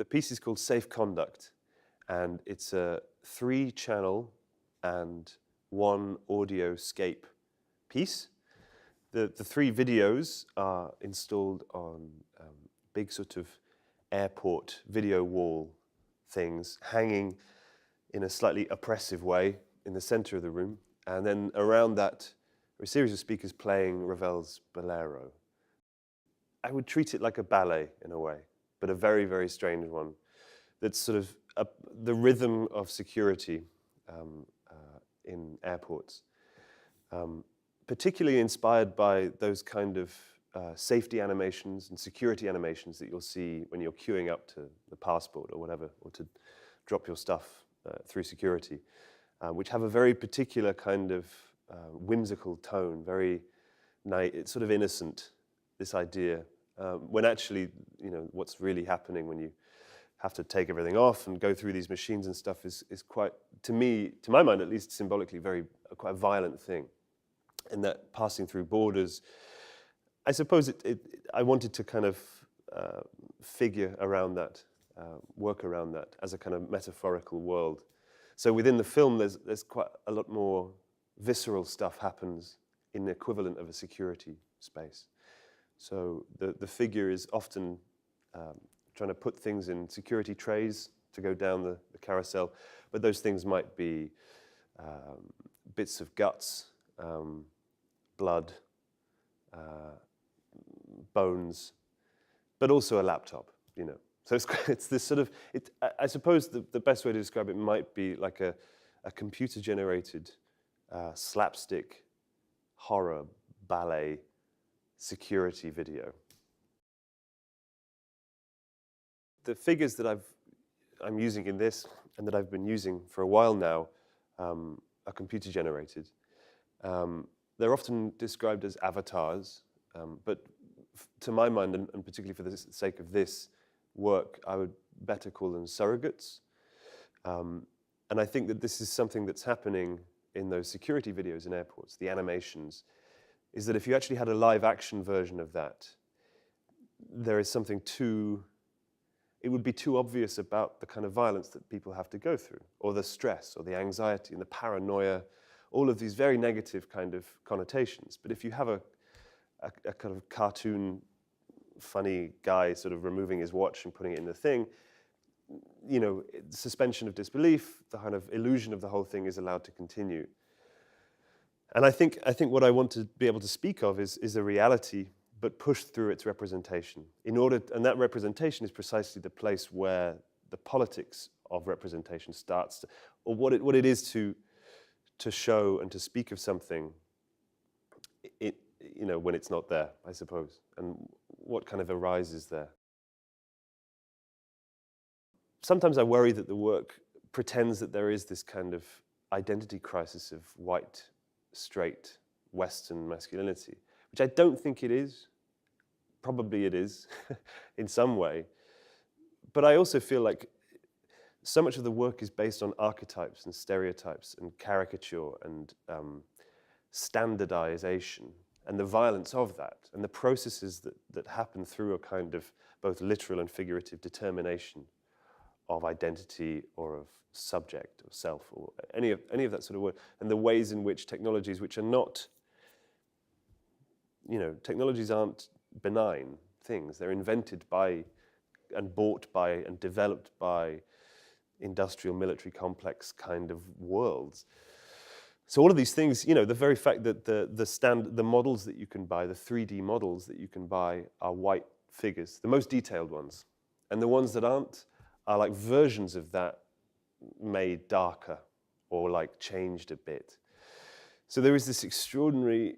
The piece is called Safe Conduct, and it's a 3-channel and 1 audioscape piece. The 3 videos are installed on big sort of airport video wall things hanging in a slightly oppressive way in the center of the room. And then around that, a series of speakers playing Ravel's Bolero. I would treat it like a ballet in a way, but a very, very strange one. That's sort of the rhythm of security in airports. Particularly inspired by those kind of safety animations and security animations that you'll see when you're queuing up to the passport or whatever, or to drop your stuff through security, which have a very particular kind of whimsical tone, very it's sort of innocent, this idea, when actually, you know, what's really happening when you have to take everything off and go through these machines and stuff is quite, to me, to my mind at least, symbolically quite a violent thing. And that passing through borders, I suppose I wanted to kind of figure around that, work around that as a kind of metaphorical world. So within the film, there's quite a lot more visceral stuff happens in the equivalent of a security space. So the figure is often trying to put things in security trays to go down the carousel, but those things might be bits of guts, blood, bones, but also a laptop, you know. So it's this sort of, I suppose the best way to describe it might be like a computer-generated slapstick horror ballet security video. The figures that I'm using in this and that I've been using for a while now are computer-generated. They're often described as avatars, but to my mind, and particularly for the sake of this work, I would better call them surrogates. And I think that this is something that's happening in those security videos in airports, the animations, is that if you actually had a live action version of that, there is something it would be too obvious about the kind of violence that people have to go through, or the stress, or the anxiety, and the paranoia, all of these very negative kind of connotations. But if you have a kind of cartoon, funny guy sort of removing his watch and putting it in the thing, you know, suspension of disbelief, the kind of illusion of the whole thing is allowed to continue. And I think what I want to be able to speak of is a reality, but pushed through its representation. And that representation is precisely the place where the politics of representation starts, or what it is to show and to speak of something, you know, when it's not there, I suppose, and what kind of arises there. Sometimes I worry that the work pretends that there is this kind of identity crisis of white, straight, Western masculinity, which I don't think it is. Probably it is, in some way. But I also feel like so much of the work is based on archetypes and stereotypes and caricature and standardization and the violence of that and the processes that happen through a kind of both literal and figurative determination of identity or of subject or self or any of that sort of work, and the ways in which technologies, which are not, you know, technologies aren't benign things. They're invented by and bought by and developed by industrial military complex kind of worlds. So all of these things, you know, the very fact that the models that you can buy, the 3D models that you can buy are white figures, the most detailed ones. And the ones that aren't are like versions of that made darker or like changed a bit. So there is this extraordinary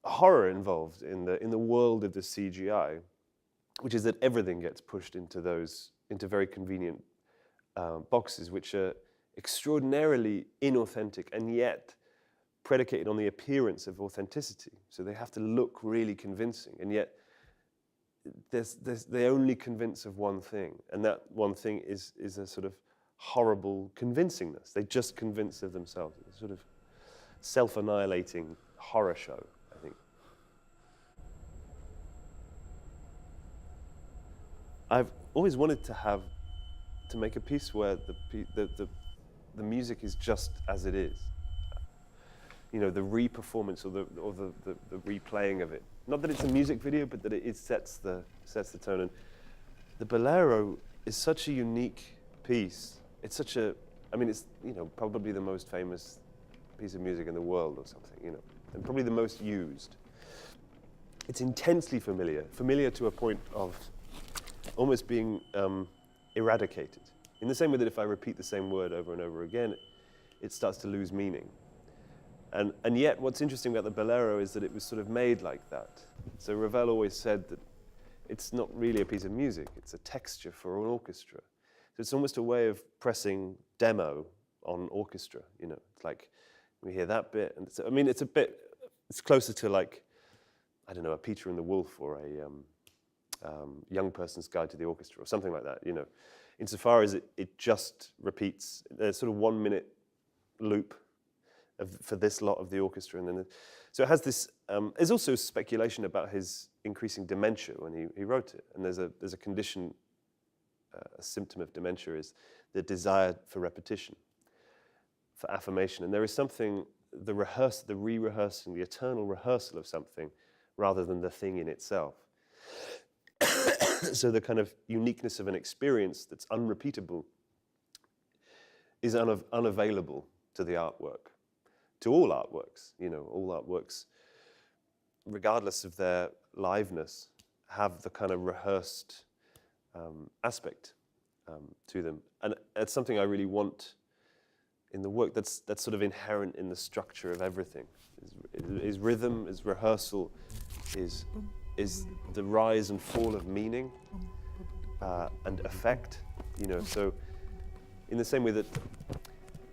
horror involved in the world of the CGI, which is that everything gets pushed into very convenient boxes, which are extraordinarily inauthentic and yet predicated on the appearance of authenticity. So they have to look really convincing, and yet they only convince of one thing, and that one thing is a sort of horrible convincingness. They just convince of themselves. It's a sort of self-annihilating horror show, I think. I've always wanted to have to make a piece where the music is just as it is. You know, the re-performance or the replaying of it. Not that it's a music video, but that it sets the tone. And the Bolero is such a unique piece. It's such a, I mean, it's, you know, probably the most famous piece of music in the world or something, you know, and probably the most used. It's intensely familiar to a point of almost being eradicated. In the same way that if I repeat the same word over and over again, it starts to lose meaning. And yet, what's interesting about the Bolero is that it was sort of made like that. So Ravel always said that it's not really a piece of music, it's a texture for an orchestra. So it's almost a way of pressing demo on orchestra, you know. It's like, we hear that bit, and I mean, it's closer to like, I don't know, a Peter and the Wolf or a young person's guide to the orchestra or something like that, you know. Insofar as it just repeats a sort of 1 minute loop for this lot of the orchestra, and then so it has this. There's also speculation about his increasing dementia when he wrote it, and there's a condition, a symptom of dementia is the desire for repetition, for affirmation, and there is something the re-rehearsing, the eternal rehearsal of something, rather than the thing in itself. So the kind of uniqueness of an experience that's unrepeatable is unavailable to the artwork. To all artworks, you know, all artworks, regardless of their liveness, have the kind of rehearsed aspect to them. And it's something I really want in the work that's sort of inherent in the structure of everything. Is rhythm, is rehearsal, is the rise and fall of meaning and effect, you know. So in the same way that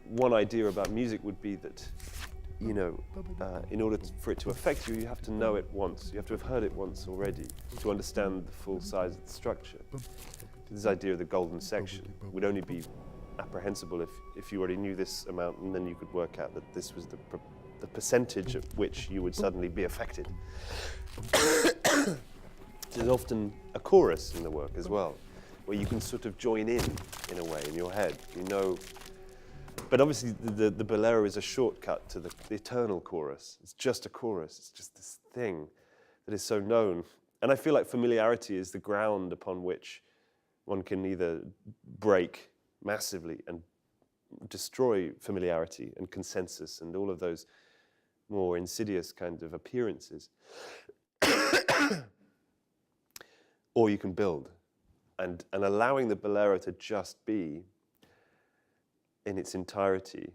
one idea about music would be that, you know, in order for it to affect you, you have to know it once. You have to have heard it once already to understand the full size of the structure. This idea of the golden section would only be apprehensible if you already knew this amount, and then you could work out that this was the percentage at which you would suddenly be affected. There's often a chorus in the work as well, where you can sort of join in a way, in your head, you know. But obviously the Bolero is a shortcut to the eternal chorus. It's just a chorus, it's just this thing that is so known. And I feel like familiarity is the ground upon which one can either break massively and destroy familiarity and consensus and all of those more insidious kind of appearances. Or you can build. And allowing the Bolero to just be in its entirety,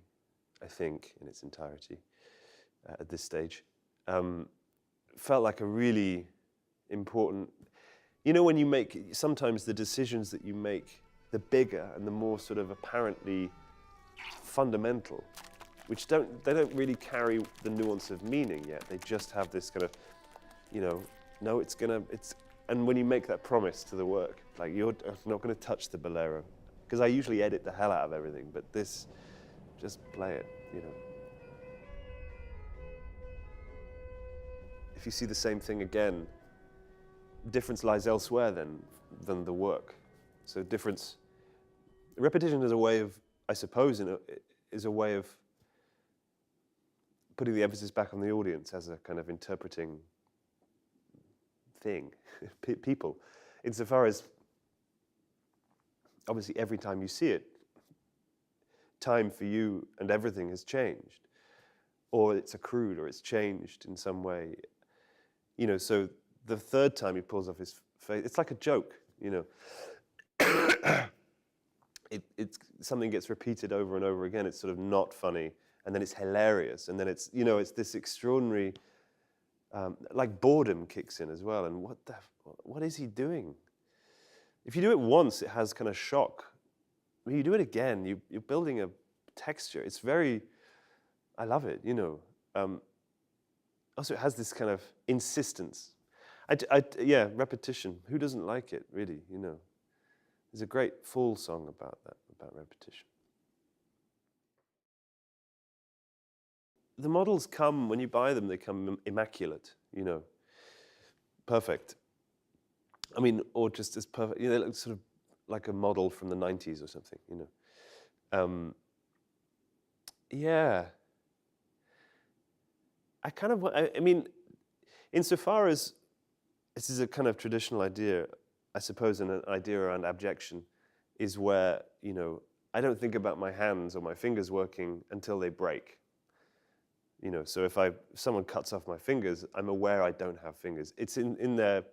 I think, in its entirety at this stage, felt like a really important, you know, when you make, sometimes the decisions that you make, the bigger and the more sort of apparently fundamental, which they don't really carry the nuance of meaning yet. They just have this kind of, you know, no, and when you make that promise to the work, like you're not gonna touch the Bolero, because I usually edit the hell out of everything, but this, just play it, you know. If you see the same thing again, difference lies elsewhere than the work. So repetition is a way of, I suppose, is a way of putting the emphasis back on the audience as a kind of interpreting thing, people, insofar as obviously every time you see it, time for you and everything has changed, or it's accrued, or it's changed in some way, you know. So the third time he pulls off his face, it's like a joke, you know. It's something gets repeated over and over again. It's sort of not funny, and then it's hilarious, and then it's, you know, it's this extraordinary, like boredom kicks in as well. And what is he doing? If you do it once, it has kind of shock. When you do it again, you're building a texture. It's very, I love it, you know. Also, it has this kind of insistence. Yeah, repetition. Who doesn't like it, really, you know? There's a great Fall song about that, about repetition. The models come, when you buy them, they come immaculate, you know, perfect. I mean, or just as perfect, you know, they look sort of like a model from the 90s or something, you know. Yeah. I mean, insofar as this is a kind of traditional idea, I suppose, and an idea around abjection is where, you know, I don't think about my hands or my fingers working until they break. You know, so if someone cuts off my fingers, I'm aware I don't have fingers. It's in the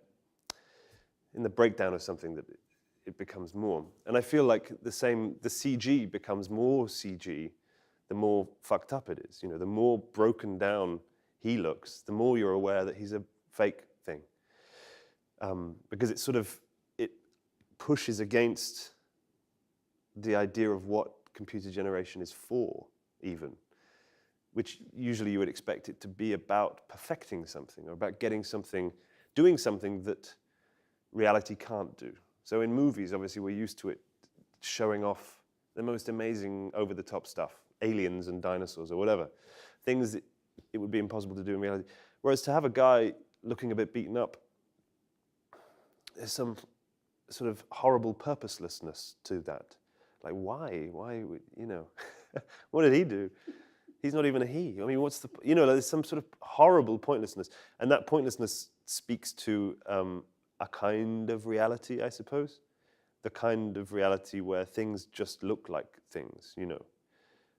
breakdown of something that it becomes more. And I feel like the CG becomes more CG the more fucked up it is. You know, the more broken down he looks, the more you're aware that he's a fake thing. Because it pushes against the idea of what computer generation is for, even, which usually you would expect it to be about perfecting something or about getting something, doing something that reality can't do. So in movies, obviously, we're used to it showing off the most amazing over-the-top stuff, aliens and dinosaurs or whatever, things that it would be impossible to do in reality. Whereas to have a guy looking a bit beaten up, there's some sort of horrible purposelessness to that. Like, why? Why would, you know, what did he do? He's not even a he. I mean, what's the, you know, there's some sort of horrible pointlessness. And that pointlessness speaks to a kind of reality, I suppose. The kind of reality where things just look like things, you know,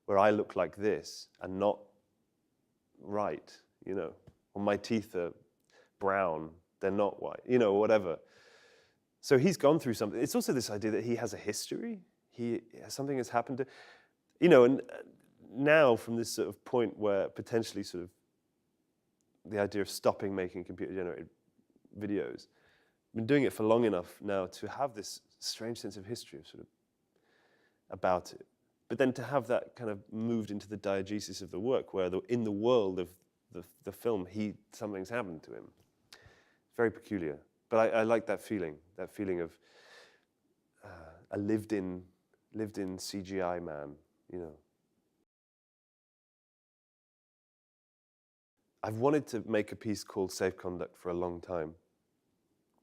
where I look like this and not right, you know, or my teeth are brown, they're not white, you know, whatever. So he's gone through something. It's also this idea that he has a history. Something has happened to, you know, and now from this sort of point where potentially sort of the idea of stopping making computer-generated videos, I've been doing it for long enough now to have this strange sense of history of sort of about it. But then to have that kind of moved into the diegesis of the work, where in the world of the film, something's happened to him. Very peculiar. But I like that feeling of a lived-in CGI man, you know. I've wanted to make a piece called Safe Conduct for a long time.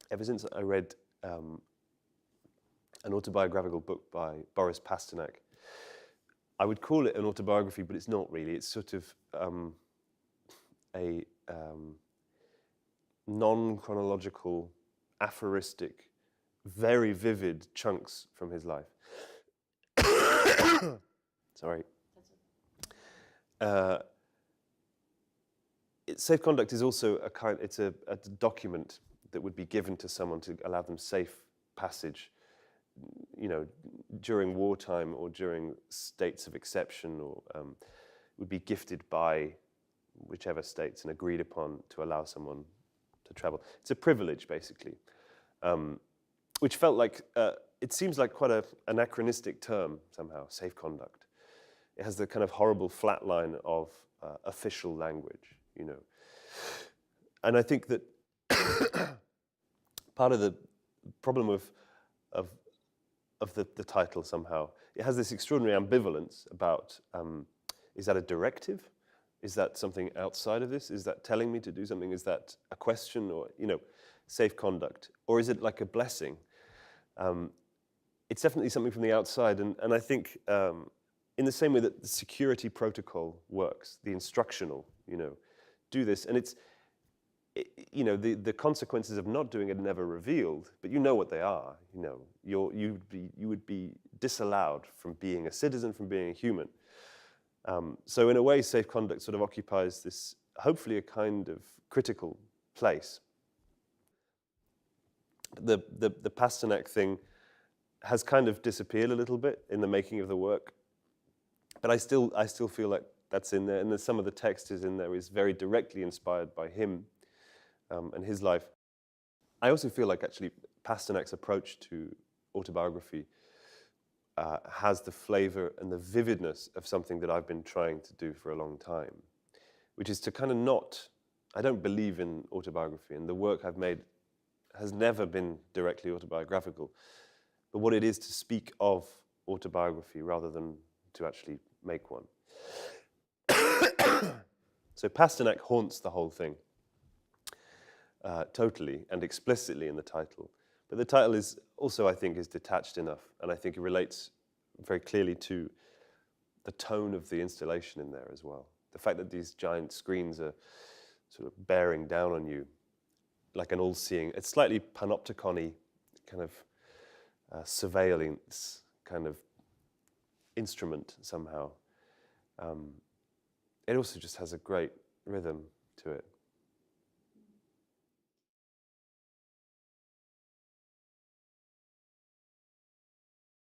Ever since I read an autobiographical book by Boris Pasternak. I would call it an autobiography, but it's not really. It's sort of a non-chronological, aphoristic, very vivid chunks from his life. Sorry. Safe conduct is also it's a document that would be given to someone to allow them safe passage, you know, during wartime or during states of exception, or would be gifted by whichever states and agreed upon to allow someone to travel. It's a privilege, basically, which felt like, it seems like quite an anachronistic term somehow, safe conduct. It has the kind of horrible flat line of official language, you know. And I think that part of the problem of the title somehow, it has this extraordinary ambivalence about, is that a directive? Is that something outside of this? Is that telling me to do something? Is that a question, or, you know, safe conduct? Or is it like a blessing? It's definitely something from the outside, and I think in the same way that the security protocol works, the instructional, you know, do this, and you know, the consequences of not doing it are never revealed, but you know what they are. You know, you would be disallowed from being a citizen, from being a human. So in a way, safe conduct sort of occupies this, hopefully, a kind of critical place. The Pasternak thing has kind of disappeared a little bit in the making of the work, but I still feel like that's in there, and there's some of the text is in there is very directly inspired by him and his life. I also feel like actually Pasternak's approach to autobiography has the flavor and the vividness of something that I've been trying to do for a long time, which is to kind of not, I don't believe in autobiography, and the work I've made has never been directly autobiographical, but what it is to speak of autobiography rather than to actually make one. So Pasternak haunts the whole thing, totally and explicitly in the title, But the title is also, I think, is detached enough, and I think it relates very clearly to the tone of the installation in there as well. The fact that these giant screens are sort of bearing down on you like an all-seeing, it's slightly panopticon-y kind of surveillance kind of instrument somehow. It also just has a great rhythm to it.